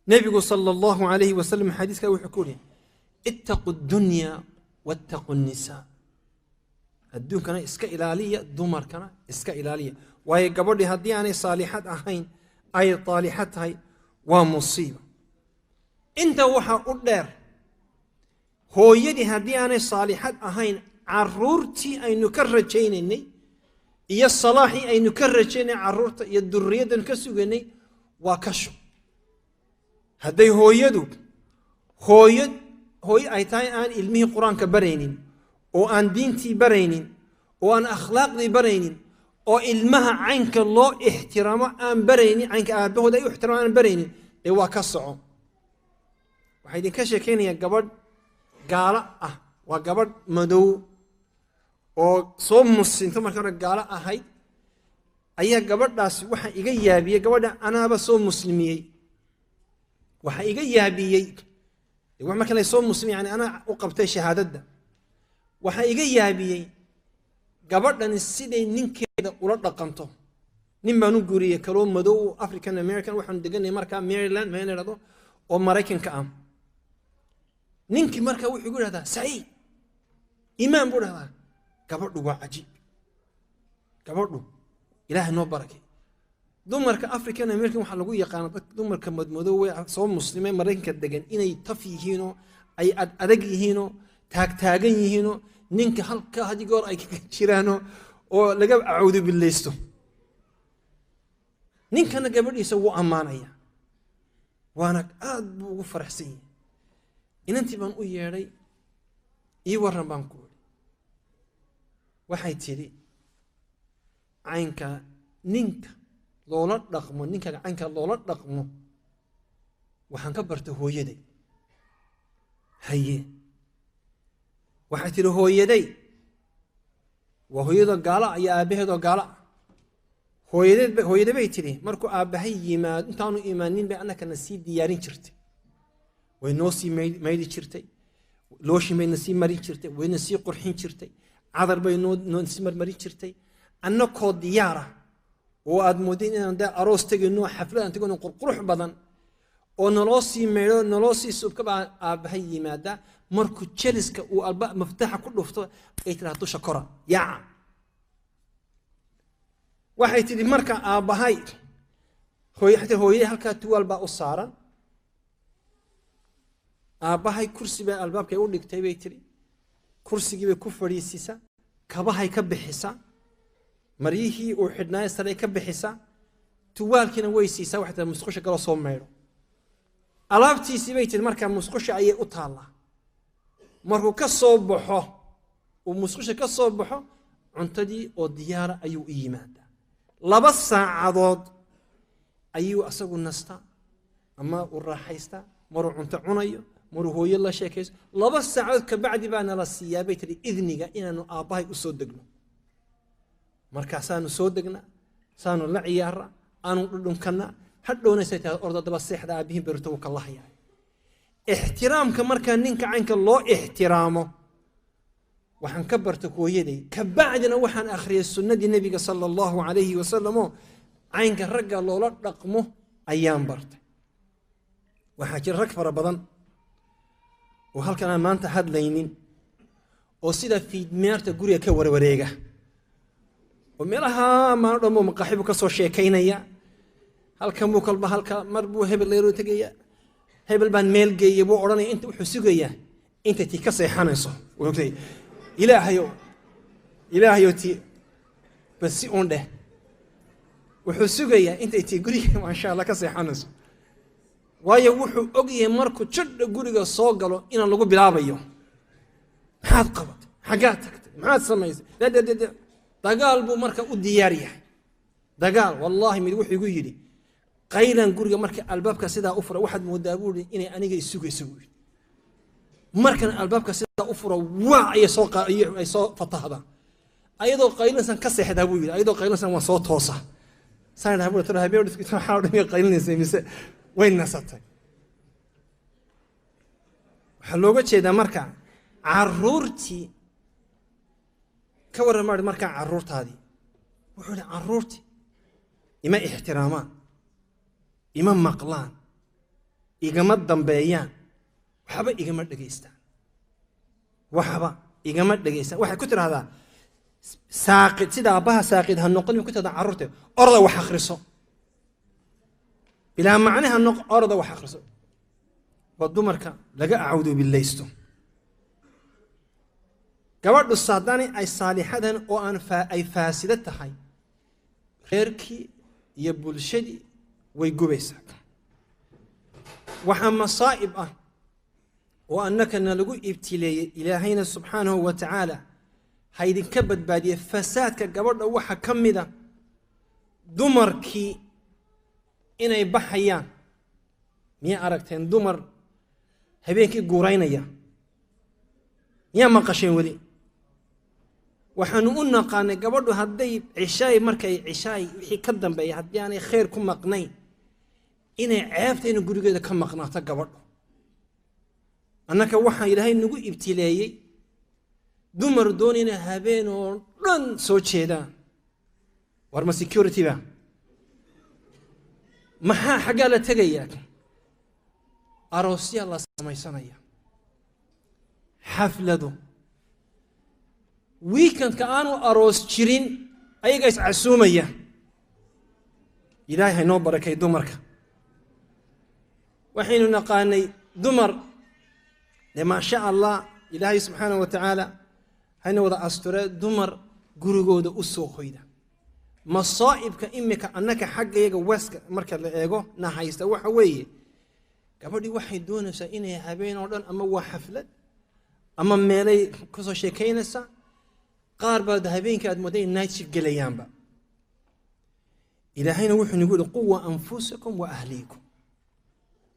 نبي صلى الله عليه وسلم حديث كاوي حكولي اتقوا الدنيا واتقوا النساء. الدون كان اسكا إلالية دمر كان اسكا إلالية وهي قبل هدي يعني صالحات أهين أي طالحات هاي ومصيبة. انت وحا قدر هو يدي هدي يعني صالحات أهين عرورتي أي نكرجينني يا الصلاحي أي نكرجيني عرورت يا الدرية نكسوغني وكشو هدي هو يدو هو أي تاي أن علمه القرآن كبرينين وأن دينتي برينين وأن أخلاقي برينين وإلمها عنك الله احترام أن برينين عنك أبوه ده احترام أن برينين هو كسعه وحيد كشكين يا قبر قال وقبر مدو وصوم مسين ثم كان قال هاي أي قبر داس وح إيجابي قبر أنا بصوم مسلمي وح إيجابي وما كان يصوم مسلم يعني أنا أقبت شهادة ده وح إيجابي قبر دان السيد نينكيدا ولا رقمته نيما نقولي كلام مدو أفريكان أمريكان وحن دقني مركا ميرلاند ما ينردو أو مراكن كأم نينك مركا ويقول هذا سعيد إمام بقول هذا قبر دو عجيب قبر دو إله نو بركة دمر كأفريكان أمريكان وحلقوا يقانا دمر كمدمدو صوم مسلمين مرين كدجن إني تفيهينو أي أدقيهينو تاجيهينو نينك هلك هذي قار أي كشيرانو أو لقب أعوذ بالله استو نينك أنا قبل يسوي أمانة وأنا أدب فرحسي إن أنت بنقول يا ري يورنا بنقول وحيد تري عينك نينك لولا رقمه نينك عنك لولا رقمه وحنكبرته هو يدي هي وحتى هو يدي وهو يدا قال يا أبيه دا قال هو يدي بيتري مركو أبهي ما أنتانو إيمانين بأنك نسيب ديارين شرتي ونوسي ميدي شرتي لوشي مي نسيب مرين شرتي ونسيب قرحين شرتي عذر بي نسيب مرين شرتي أنكو ديارة وأدمودين أن ده أروس تجي إنه حفلة أن تكون قرح بدن ونلاسي ميلو نلاسي سوبك بهاي مادة مركو تشيلسك والباء مفتاحة كله فتوى يترهتو شكرا يا واحد تدي مركا بهاي هو حتى هو هلكا تو الباء الصارا بهاي كرسي بالباب كيقول لك تبي تري كرسي جيب كفر يسيسا كبهاي كبحسا مريهي وحدنا يستري كبحسا توال كنا ويسيسا واحد مسخوش قال صوم ميرو ألابتي سبيت المركب مسخوش أي أطالة مركو كالصبحه ومسخوش كالصبحه عنتدي وديارة أيو إيمان لبس عضاد أيو أسقو النستا أما الراحيستا مرو عنت عنيو مرو هو يلا شاكيس لبس عضاد كبعد بان للسيابيت لإذنك إنه آباي أصدقنا مركا سانو صدقنا سانو لعيارة أنو قلن كنا حدو نسيت الأرض دبسيح دا بهم برتوك الله يعني احترام كمركا نينك عنك الله احترامه وحن كبرتك ويدي كبعدنا وحن أخري السنة دي النبي صلى الله عليه وسلم عنك الرجال الله رقمه أيام برت وحكي الركفة بدن وهل كان ما أنت حد لينين وصيدا في دميرت قرية كور وريقة وملها ما رمو مقاحبك صو شيكينيا هل كان مو كلبه هل كان مربو هبل ليرو تجيا هبل بان ميل جاي بو أوراني أنت وحسوجيا أنت تكسر حنصه وقولي إلهيو تي بس أنده وحسوجيا أنت تقولي ما شاء الله كسر حنصه ويا وحو أجي مركو تشد قولي الصاقلو إن اللقو بلابيو هذا قبض حاجاتك ما تسميز ده دقال بو مركا ودياريه دقال والله من وحي يقول لي قيلا قولي مركا الباب كسيدا أفرا واحد مدابولي إني أنيجي يسوق مركن الباب كسيدا أفرا واعي سوق أي صوت فتح هذا أيضا قيلا سن كسح دابولي أيضا قيلا سن وصوت توصى سان دابولي ترى هبيور ترى حاول مي قيلا سن وين نسيت حلوقة شيء ده مركا عرورتي كور مركا عرورت هذه وحول عرورتي إما احترامان إما مقلان igama dambeeyaan waxba igama dhageystaan waxba igama dhageystaan waxay ku tiraahdaa saaqid sida aabbaha saaqid ha noqon ku tada carruurta orda wax akhriso bilaa macnaha orda wax akhriso waa dumarka laga acuudu billaysto gabadhu saadani ay saalixadan oo aan ay faasida tahay reerkii iyo bulshadii way gubaysaa waxaa masaa'ib ah oo annakana lagu ibtileeyey ilaahayna subxaanahu wa tacaala ha idinka badbaadiyey fasaadka gabadha waxa ka mida dumarkii inay baxayaan miyaa aragteen dumar habeenkii guuraynaya miyaa maqasheen weli waxaanu u naqaanay gabadhu hadday cishaay markay cishaay wixii ka dambeeya haddii aanay khayr ku maqnayn inay ceebtayna gurigeeda ka maqnaato gabadhu annaka waxaa ilaahay nagu ibtileeyey dumar doonayna habeen oo dhan soo jeedaan war ma security ba maxaa xaggaa la tegayaa aroosyaa la samaysanaya xaflado weekendka aanu aroos jirin ayaga iscasuumaya ilaahay haynoo barakay dumarka waxaynu naqaanay dumar dee maasha allah ilaahay subxaanahu wa tacaala hayna wada asture dumar gurigooda u soo hoyda masaa'ibka imika annaka xaggayaga weska marka la eego na haysta waxa weeye gabadhii waxay doonaysaa inay habeen oo dhan ama waa xaflad ama meelay ka soo sheekaynaysaa qaar baad habeenkii aad mooday night shift gelayaanba ilaahayna wuxuu nagu yihi quwa anfusakum wa ahliikum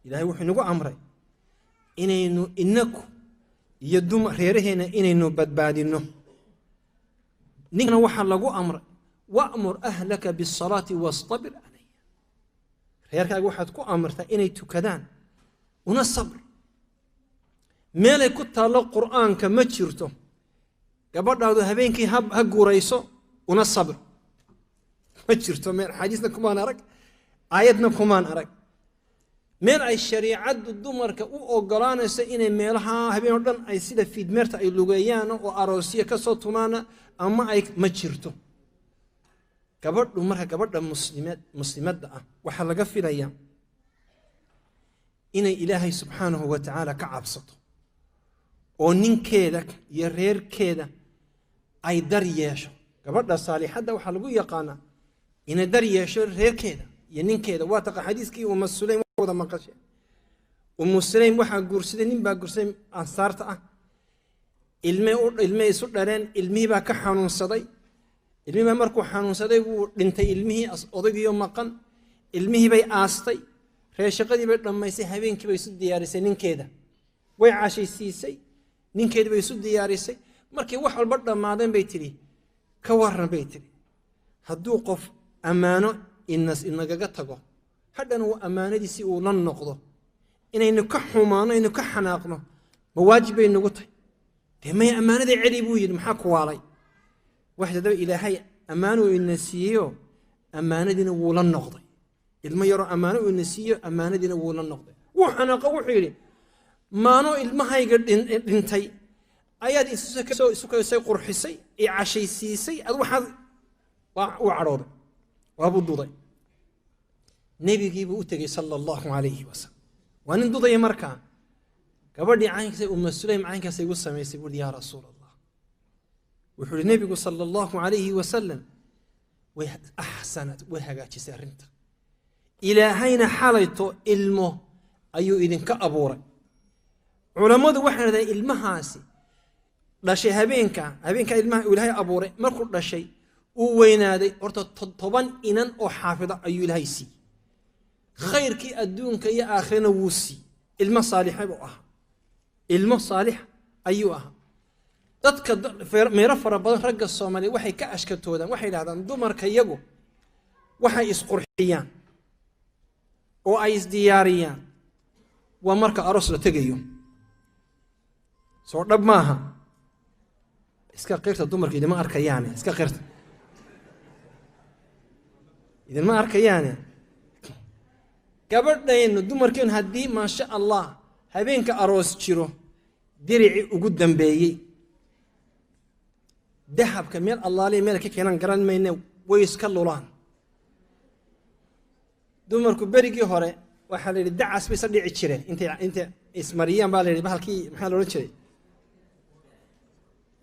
ilaahay wuxuu nagu amray inaynu inaku iyo reeraheena inaynu badbaadinno ninkana waxaa lagu amray wa'mur ahlaka bisalaati wastabir calayha reerkaaga waxaad ku amartaa inay tukadaan una sabr meelay ku taallo qur'aanka ma jirto gabadhaadu habeenkii ha guurayso una sabr ma jirto meel xadiisna kumaan arag aayadna kumaan arag meel ay shariicaddu dumarka u ogolaanayso inay meelaha habeen oo dhan ay sida fiidmeerta ay lugeeyaan oo aroosiya ka soo tumaana ama ay ma jirto gabadhu marka gabadha muslimadda ah waxaa laga filayaa inay ilaahay subxaanahu wa tacaala ka cabsato oo ninkeeda iyo reerkeeda ay dar yeesho gabadha saalixadda waxaa lagu yaqaanaa inay dar yeesho reerkeeda iyo ninkeeda waa taqa xadiiskii ummu sulaym wada maqashay ummu sulaym waxaa guursaday nin baa guursaday ansaarta ah ilmay isu dhareen ilmihii baa ka xanuunsaday ilmihii baa markuu xanuunsaday wuu dhintay ilmihii odaygiiyo maqan ilmihii bay aastay reeshaqadii bay dhammaysay habeenkii bay isu diyaarisay ninkeeda way cashaysiisay ninkeedii bay isu diyaarisay markii wax walba dhammaadeen bay tidhi ka warran bay tidhi hadduu qof ammaano inagaga tago hadhana uu ammaanadiisii uu la noqdo inaynu ka xumaano aynu ka xanaaqno ma waajib bay nagu tahay dee may ammaanadii celi buu yidhi maxaa ku waalay waxdadaba ilaahay ammaanuu ina siiyeyo ammaanadiina wuu la noqday ilmo yaroo ammaano uu ina siiyo ammaanadiina wuu la noqday wuu xanaaqo wuxuu yidhi maanoo ilmahayga dhintay ayaad isukasay qurxisay ee cashaysiisay ad waxaad uu cadhooday waabuu duday nebigiibuu u tegey sala allahu calayhi wasalam waa nin dudaya markaa gabadhii caynkaasay umma sulaym caynkaasay igu samaysay buuhi yaa rasuul allah wuxuu ihi nebigu sala allahu calayhi wasalam way axsanad way hagaajisay arrinta ilaahayna xalayto ilmo ayuu idinka abuuray culammadu waxay dhahdeen ilmahaasi dhashay habeenka ilmaha ilaahay abuuray markuu dhashay uu weynaaday horta 7 inan oo xaafida ayuu ilaahay siiyey khayrkii adduunka iyo aakhirana wuu siiyey ilmo saalixa buu ahaa ilmo saalix ayuu ahaa dadka meero fara badan ragga Soomaaliya waxay ka ashkatoodaan waxay yiraahdaan dumarka iyagu waxay isqurxiyaan oo ay isdiyaariyaan waa marka aroos la tegayo soo dhab maaha iska qeyrta dumarka idima arkayaan iska qeyrta idima arkayaan gabadhaynu dumarkeen haddii maasha allah habeenka aroos jiro dirici ugu dambeeyey dahabka meel allaaliya meel ka keenan garan mayne way iska lulaan dumarku berigii hore waxaa la yidhi dacas bay isa dhici jireen intay ismariyaan baa la yidhi bahalkii maxaa la odhan jiray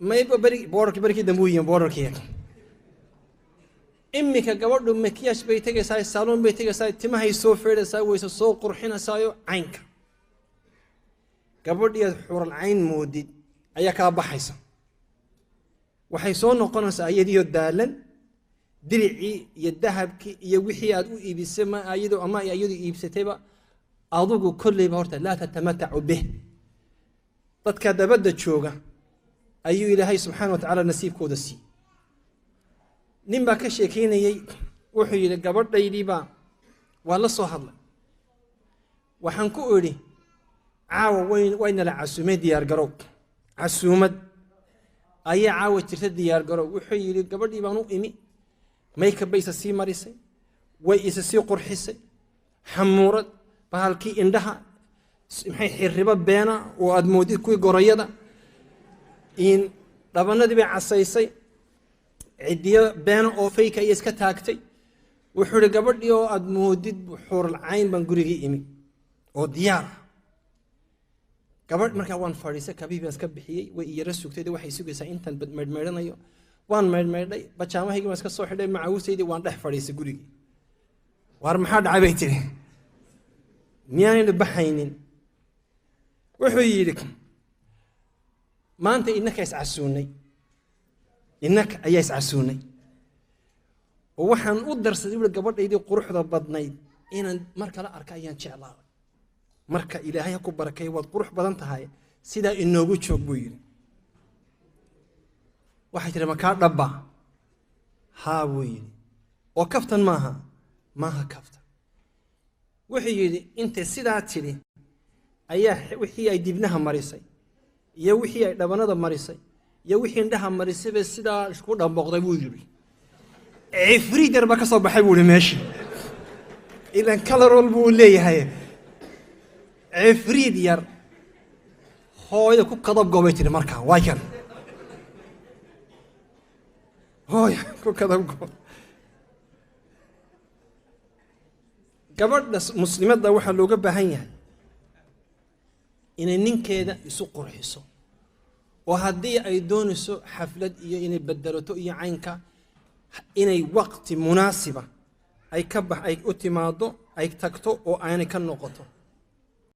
mayba berigii dambe u yihiin boorarkii imika gabadhu makiyash bay tegaysaa saaluun bay tegaysaa timahay soo feedhaysaa wayse soo qurxinaysaayo caynka gabadhiyaad xural cayn moodid ayaa kaa baxaysa waxay soo noqonaysaa iyadiyo daalan diricii iyo dahabkii iyo wixii aad u iibisay ama iyadu iibsatayba adugu kolleyba horta laa tatamatacu bih dadka dabadda jooga ayuu ilaahay subxaana wa tacaala nasiibkooda sii nin baa ka sheekaynayey wuxuu yidhi gabadhaydiibaa waa la soo hadlay waxaan ku idhi caawa waynala casuumay diyaargarow casuumad ayaa caawa jirta diyaargarow wuxuu yidhi gabadhii baan u imi mayka bay isa sii marisay way isa sii qurxisay xamuurad bahalkii indhaha maxay xirribo beena oo aad moodid kuwii gorayada dhabanadii bay casaysay cidiyo beena oo fayka ayay iska taagtay wuxuu ihi gabadhii oo aad moodid xuural cayn baan gurigii imi oo diyaar ah gabadh markaa waan fadhiisay kabihi baan iska bixiyey way iyara sugtay waxay sugaysaa intaan maydhmaydhanayo waan maydhmaydhay bajaamahaygii baan iska soo xidhay macawisaydii waan dhex fadhiisay gurigii waar maxaa dhacay bay tiri miyaanayna baxaynin wuxuu yidhi maanta innaka iscasuunay innaka ayaa iscasuunay oo waxaan u darsaday wuxuu gabadhaydii quruxda badnayd inaan mar kale arka ayaan jeclaaday marka ilaahay ha ku barakay waad qurux badan tahay sidaa inoogu joog buu yidhi waxay tiri makaa dhabba haa buu yidhi oo kaftan maaha kaftan wuxuu yidhi intay sidaa tidhi ayaa wixii ay dibnaha marisay iyo wixii ay dhabanada marisay iyo wixii indhaha marisayba sidaa isku dhamboqday buu yidhi cifriid yar baa ka soo baxay buu yidhi meeshii ilan kalarol buu leeyahay cifriid yar hooyada ku kadabgoobay tiri markaa waa kan hooya ku kadabgoob gabadha muslimadda waxaa looga baahan yahay inay ninkeeda isu qurxiso oo haddii ay doonayso xaflad iyo inay bedelato iyo caynka inay waqti munaasiba ay u timaado ay tagto oo aanay ka noqoto